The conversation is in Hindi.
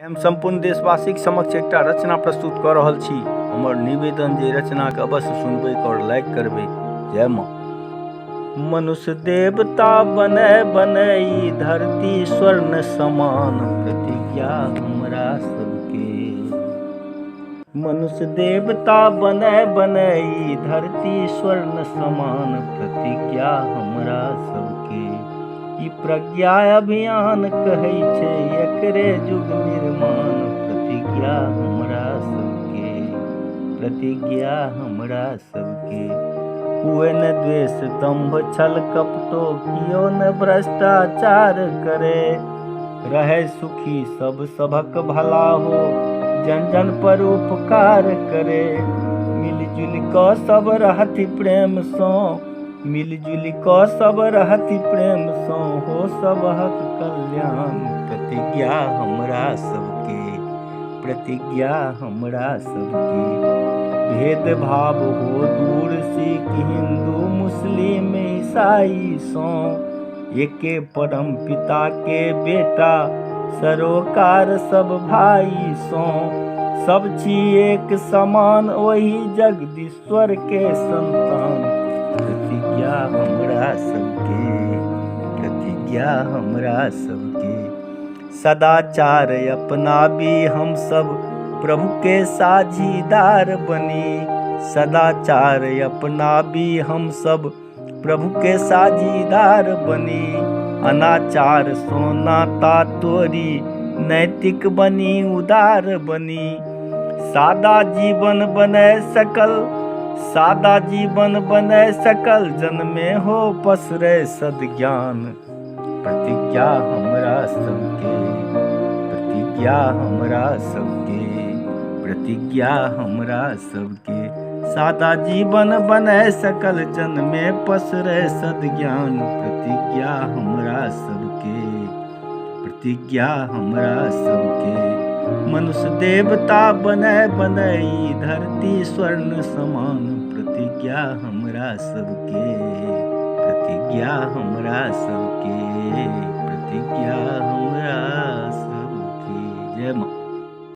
हम संपूर्ण देशवासी के समक्ष एकटा रचना प्रस्तुत कर रहल छी। हमर निवेदन जे रचना के अवश्य सुनबे और लाइक करबे। जय माँ। मनुष्य देवता बने बने ई धरती स्वर्ण समान प्रतिज्ञा हमरा सबके। मनुष्य देवता बने बने ई धरती स्वर्ण समान प्रतिज्ञा हमरा सबके। ई प्रज्ञा अभियान कहै छै एकरे युग निर्माण प्रतिज्ञा हमरा सबके। प्रतिज्ञा हमरा सबके। हुए न द्वेष दंभ छल कपटो कियो न भ्रष्टाचार करे। रहे सुखी सब सबक भला हो जन जन पर उपकार करे। मिलजुल क सब रहति प्रेम सो मिलजुल क सब रहति प्रेम सो हो सबहक कल्याण प्रतिज्ञा हमरा सबके। प्रतिज्ञा हमरा सबके। भेदभाव हो दूर सिख हिंदू मुस्लिम ईसाई सो एके परम पिता के बेटा सरोकार सब भाई सो। सब छी एक समान वही जगदीश्वर के संतान प्रतिज्ञा हमरा सबके। प्रतिज्ञा हमरा सबके। सदाचार अपनाबी हम सब प्रभु के साझीदार बनी। सदाचार अपनाबी हम सब प्रभु के साझीदार बनी। अनाचार सोनाता तोरी नैतिक बनी उदार बनी। सादा जीवन बने सकल सादा जीवन बने सकल जन में हो पसरे सद्ज्ञान प्रतिज्ञा हमरा सबके। प्रतिज्ञा हमरा सबके। प्रतिज्ञा हमरा सबके। सादा जीवन बने सकल जन में पसरे सद्ज्ञान प्रतिज्ञा हमरा सबके। प्रतिज्ञा हमरा सबके। मनुष्य देवता बने बने ई धरती स्वर्ण समान प्रतिज्ञा हमरा सबके। प्रतिज्ञा हमरा सबके। प्रतिज्ञा हमरा सबके। जय माँ।